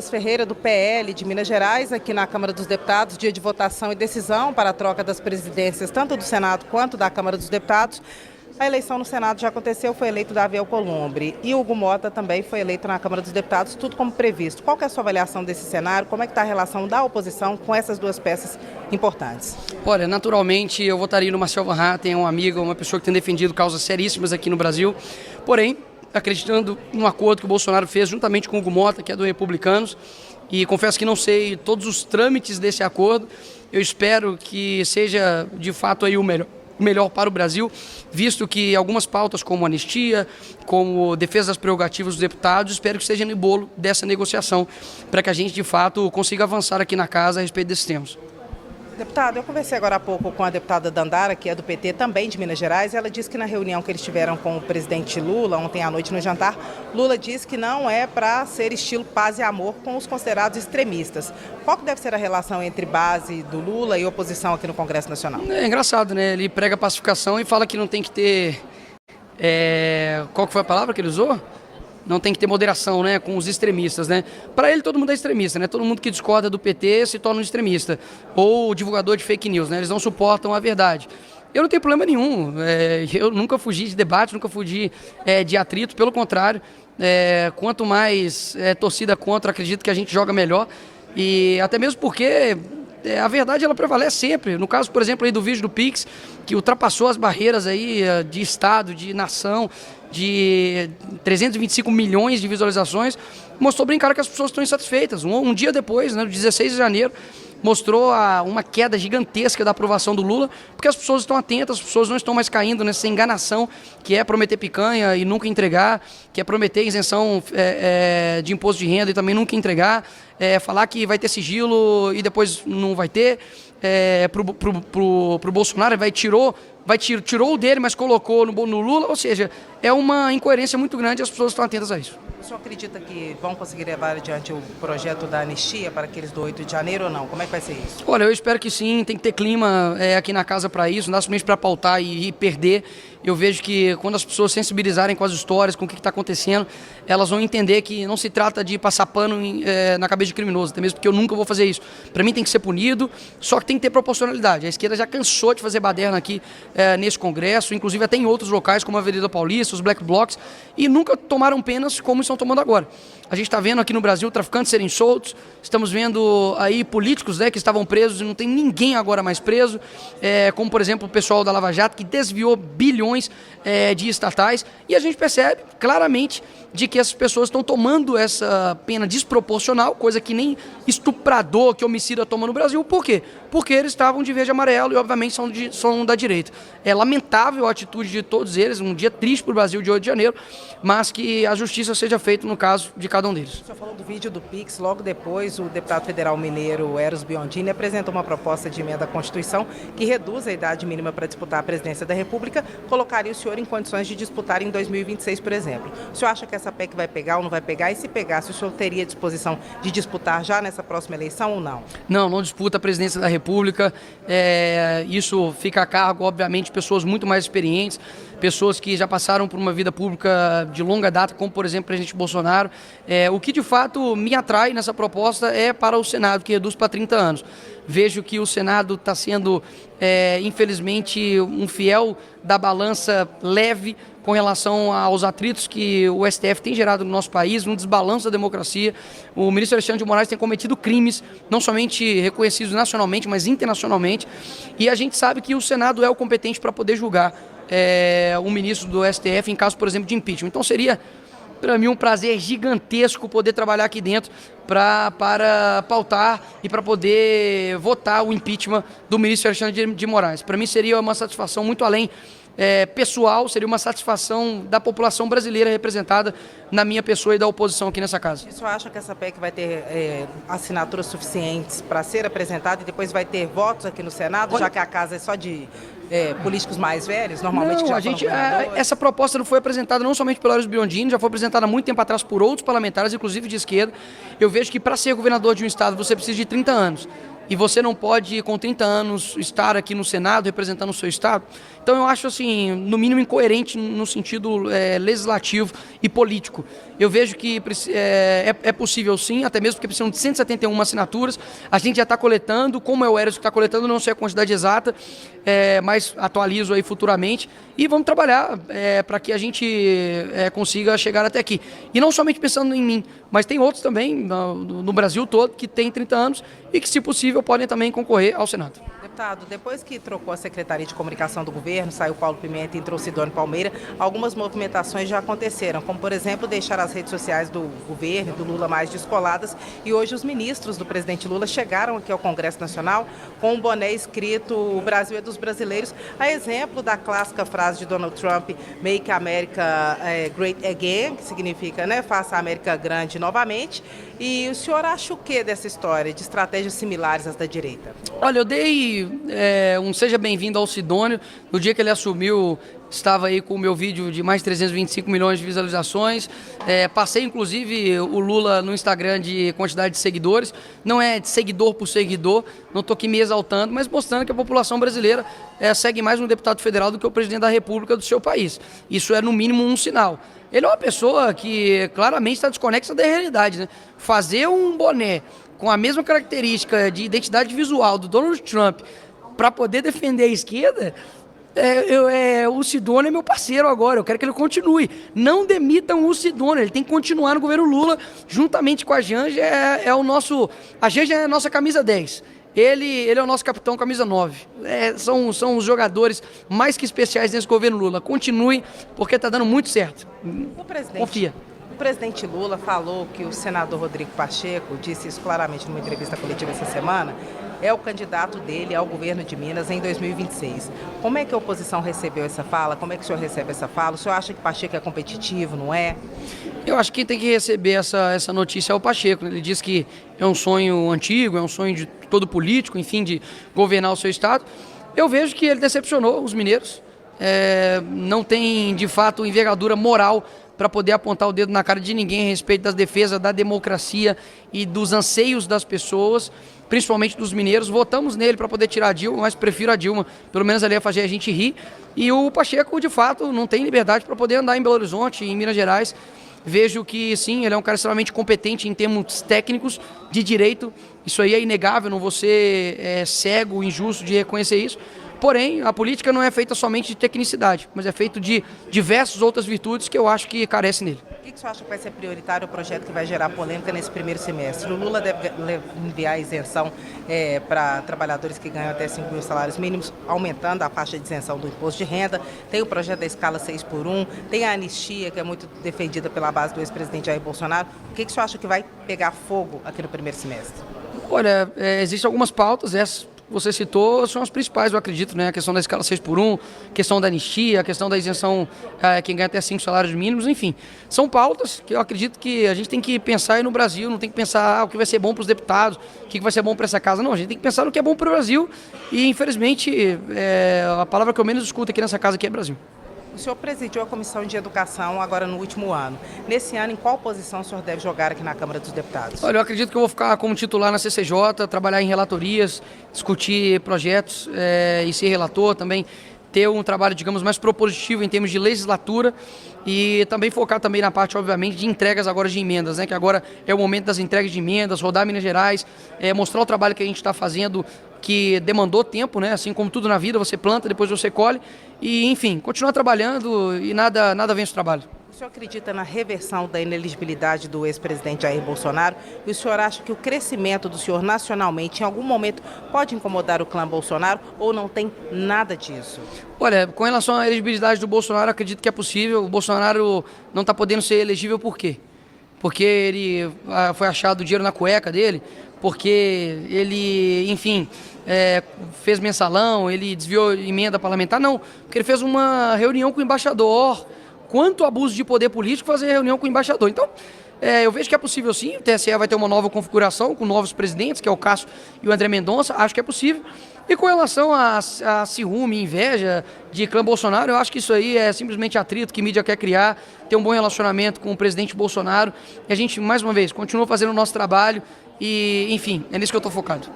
Ferreira, do PL de Minas Gerais, aqui na Câmara dos Deputados, dia de votação e decisão para a troca das presidências, tanto do Senado quanto da Câmara dos Deputados. A eleição no Senado já aconteceu, foi eleito Davi Alcolumbre e Hugo Mota também foi eleito na Câmara dos Deputados, tudo como previsto. Qual que é a sua avaliação desse cenário? Como é que está a relação da oposição com essas duas peças importantes? Olha, naturalmente eu votaria no Marcel Van Hatten, um amigo, uma pessoa que tem defendido causas seríssimas aqui no Brasil, porém, acreditando no acordo que o Bolsonaro fez juntamente com o Hugo Mota, que é do Republicanos, e confesso que não sei todos os trâmites desse acordo, eu espero que seja de fato aí o melhor para o Brasil, visto que algumas pautas como anistia, como defesa das prerrogativas dos deputados, espero que seja no bolo dessa negociação, para que a gente de fato consiga avançar aqui na casa a respeito desses temas. Deputado, eu conversei agora há pouco com a deputada Dandara, que é do PT, também de Minas Gerais, e ela disse que na reunião que eles tiveram com o presidente Lula, ontem à noite no jantar, Lula disse que não é para ser estilo paz e amor com os considerados extremistas. Qual que deve ser a relação entre base do Lula e oposição aqui no Congresso Nacional? É engraçado, né? Ele prega pacificação e fala que não tem que ter... Qual que foi a palavra que ele usou? Não tem que ter moderação, né, com os extremistas, né? Para ele todo mundo é extremista, né? Todo mundo que discorda do PT se torna um extremista ou divulgador de fake news, né? Eles não suportam a verdade. Eu não tenho problema nenhum. Eu nunca fugi de debate, nunca fugi de atrito. Pelo contrário, quanto mais torcida contra, acredito que a gente joga melhor. E até mesmo porque a verdade ela prevalece sempre. No caso, por exemplo, aí do vídeo do Pix, que ultrapassou as barreiras aí de Estado, de nação, de 325 milhões de visualizações, mostrou bem claro que as pessoas estão insatisfeitas. Um dia depois, né, no 16 de janeiro, mostrou uma queda gigantesca da aprovação do Lula, porque as pessoas estão atentas, as pessoas não estão mais caindo nessa enganação que é prometer picanha e nunca entregar, que é prometer isenção de imposto de renda e também nunca entregar, falar que vai ter sigilo e depois não vai ter. Pro Bolsonaro, tirou o dele, mas colocou no Lula, ou seja, é uma incoerência muito grande e as pessoas estão atentas a isso. O senhor acredita que vão conseguir levar adiante o projeto da anistia para aqueles do 8 de janeiro ou não? Como é que vai ser isso? Olha, eu espero que sim, tem que ter clima aqui na casa para isso, não dá somente para pautar e perder. Eu vejo que quando as pessoas sensibilizarem com as histórias, com o que está acontecendo, elas vão entender que não se trata de passar pano na cabeça de criminoso, até mesmo porque eu nunca vou fazer isso. Para mim tem que ser punido, só que tem que ter proporcionalidade. A esquerda já cansou de fazer baderna aqui nesse Congresso, inclusive até em outros locais, como a Avenida Paulista, os Black Blocs, e nunca tomaram penas como estão tomando agora. A gente está vendo aqui no Brasil traficantes serem soltos, estamos vendo aí políticos, né, que estavam presos e não tem ninguém agora mais preso, como por exemplo o pessoal da Lava Jato, que desviou bilhões de estatais, e a gente percebe claramente de que essas pessoas estão tomando essa pena desproporcional, coisa que nem estuprador, que homicida toma no Brasil. Por quê? Porque eles estavam de verde e amarelo e obviamente são da direita. É lamentável a atitude de todos eles, um dia triste para o Brasil de 8 de janeiro, mas que a justiça seja feita no caso de cada um deles. O senhor falou do vídeo do Pix, logo depois o deputado federal mineiro Eros Biondini apresentou uma proposta de emenda à Constituição que reduz a idade mínima para disputar a presidência da República, colocaria o senhor em condições de disputar em 2026, por exemplo. O senhor acha que essa PEC vai pegar ou não vai pegar? E se pegasse, o senhor teria disposição de disputar já nessa próxima eleição ou não? Não disputa a presidência da República. Isso fica a cargo, obviamente, de pessoas muito mais experientes, pessoas que já passaram por uma vida pública de longa data, como, por exemplo, o presidente Bolsonaro. O que, de fato, me atrai nessa proposta é para o Senado, que reduz para 30 anos. Vejo que o Senado está sendo, infelizmente, um fiel da balança leve com relação aos atritos que o STF tem gerado no nosso país, um desbalanço da democracia. O ministro Alexandre de Moraes tem cometido crimes, não somente reconhecidos nacionalmente, mas internacionalmente, e a gente sabe que o Senado é o competente para poder julgar um ministro do STF em caso, por exemplo, de impeachment. Então seria, para mim, um prazer gigantesco poder trabalhar aqui dentro para pautar e para poder votar o impeachment do ministro Alexandre de Moraes. Para mim seria uma satisfação muito além pessoal, seria uma satisfação da população brasileira representada na minha pessoa e da oposição aqui nessa casa. O senhor acha que essa PEC vai ter assinaturas suficientes para ser apresentada e depois vai ter votos aqui no Senado, já que a casa é só de políticos mais velhos, normalmente? Não, essa proposta não foi apresentada não somente pelo Eros Biondini, já foi apresentada há muito tempo atrás por outros parlamentares, inclusive de esquerda. Eu vejo que para ser governador de um estado você precisa de 30 anos. e você não pode, com 30 anos, estar aqui no Senado representando o seu estado. Então eu acho, assim, no mínimo incoerente no sentido legislativo e político. Eu vejo que é possível sim, até mesmo porque precisam de 171 assinaturas. A gente já está coletando, como é o Eros que está coletando, não sei a quantidade exata, mas atualizo aí futuramente. E vamos trabalhar para que a gente consiga chegar até aqui. E não somente pensando em mim, mas tem outros também no Brasil todo que têm 30 anos e que, se possível, podem também concorrer ao Senado. Deputado, depois que trocou a Secretaria de Comunicação do governo, saiu Paulo Pimenta e entrou Sidônio Palmeira, algumas movimentações já aconteceram, como, por exemplo, deixar as redes sociais do governo, do Lula, mais descoladas, e hoje os ministros do presidente Lula chegaram aqui ao Congresso Nacional com um boné escrito "O Brasil é dos brasileiros", a exemplo da clássica frase de Donald Trump, "Make America Great Again", que significa, né, faça a América grande novamente. E o senhor acha o que dessa história, de estratégias similares às da direita? Olha, eu dei um seja bem-vindo ao Sidônio. No dia que ele assumiu, estava aí com o meu vídeo de mais de 325 milhões de visualizações. Passei, inclusive, o Lula no Instagram de quantidade de seguidores. Não é de seguidor por seguidor, não estou aqui me exaltando, mas mostrando que a população brasileira segue mais um deputado federal do que o presidente da República do seu país. Isso é, no mínimo, um sinal. Ele é uma pessoa que claramente está desconexa da realidade, né? Fazer um boné com a mesma característica de identidade visual do Donald Trump para poder defender a esquerda, o Sidônio é meu parceiro agora, eu quero que ele continue. Não demitam o Sidônio, ele tem que continuar no governo Lula, juntamente com a Janja, a Janja é a nossa camisa 10. Ele é o nosso capitão camisa 9. São os jogadores mais que especiais nesse governo Lula. Continue, porque está dando muito certo. Confia. O presidente Lula falou que o senador Rodrigo Pacheco, disse isso claramente numa entrevista coletiva essa semana, é o candidato dele ao governo de Minas em 2026. Como é que a oposição recebeu essa fala? Como é que o senhor recebe essa fala? O senhor acha que Pacheco é competitivo, não é? Eu acho que quem tem que receber essa notícia é o Pacheco. Ele diz que é um sonho antigo, é um sonho de todo político, enfim, de governar o seu estado. Eu vejo que ele decepcionou os mineiros. Não tem, de fato, envergadura moral para poder apontar o dedo na cara de ninguém a respeito das defesas da democracia e dos anseios das pessoas, principalmente dos mineiros. Votamos nele para poder tirar a Dilma, mas prefiro a Dilma, pelo menos ali ia fazer a gente rir. E o Pacheco, de fato, não tem liberdade para poder andar em Belo Horizonte, em Minas Gerais. Vejo que, sim, ele é um cara extremamente competente em termos técnicos de direito. Isso aí é inegável, não vou ser cego, injusto de reconhecer isso. Porém, a política não é feita somente de tecnicidade, mas é feita de diversas outras virtudes que eu acho que carecem nele. O que o senhor acha que vai ser prioritário o projeto que vai gerar polêmica nesse primeiro semestre? O Lula deve enviar isenção para trabalhadores que ganham até 5 mil salários mínimos, aumentando a faixa de isenção do imposto de renda. Tem o projeto da escala 6x1, tem a anistia, que é muito defendida pela base do ex-presidente Jair Bolsonaro. O que o senhor acha que vai pegar fogo aqui no primeiro semestre? Olha, existem algumas pautas, essas você citou, são as principais, eu acredito, né? A questão da escala 6x1, a questão da anistia, a questão da isenção, quem ganha até 5 salários mínimos, enfim. São pautas que eu acredito que a gente tem que pensar aí no Brasil, não tem que pensar o que vai ser bom para os deputados, o que vai ser bom para essa casa, não. A gente tem que pensar no que é bom para o Brasil e, infelizmente, a palavra que eu menos escuto aqui nessa casa aqui é Brasil. O senhor presidiu a Comissão de Educação agora no último ano. Nesse ano, em qual posição o senhor deve jogar aqui na Câmara dos Deputados? Olha, eu acredito que eu vou ficar como titular na CCJ, trabalhar em relatorias, discutir projetos e ser relator também, ter um trabalho, digamos, mais propositivo em termos de legislatura e também focar também na parte, obviamente, de entregas agora de emendas, né? Que agora é o momento das entregas de emendas, rodar Minas Gerais, mostrar o trabalho que a gente está fazendo, que demandou tempo, né? Assim como tudo na vida, você planta, depois você colhe e, enfim, continuar trabalhando e nada vence o trabalho. O senhor acredita na reversão da inelegibilidade do ex-presidente Jair Bolsonaro? E o senhor acha que o crescimento do senhor nacionalmente, em algum momento, pode incomodar o clã Bolsonaro ou não tem nada disso? Olha, com relação à elegibilidade do Bolsonaro, acredito que é possível. O Bolsonaro não está podendo ser elegível por quê? Porque ele foi achado dinheiro na cueca dele, porque ele, enfim, fez mensalão, ele desviou emenda parlamentar, não, porque ele fez uma reunião com o embaixador. Quanto abuso de poder político fazer reunião com o embaixador. Então, eu vejo que é possível sim, o TSE vai ter uma nova configuração com novos presidentes, que é o Cássio e o André Mendonça, acho que é possível. E com relação a ciúme, inveja de clã Bolsonaro, eu acho que isso aí é simplesmente atrito que a mídia quer criar, ter um bom relacionamento com o presidente Bolsonaro. E a gente, mais uma vez, continua fazendo o nosso trabalho e, enfim, é nisso que eu estou focado.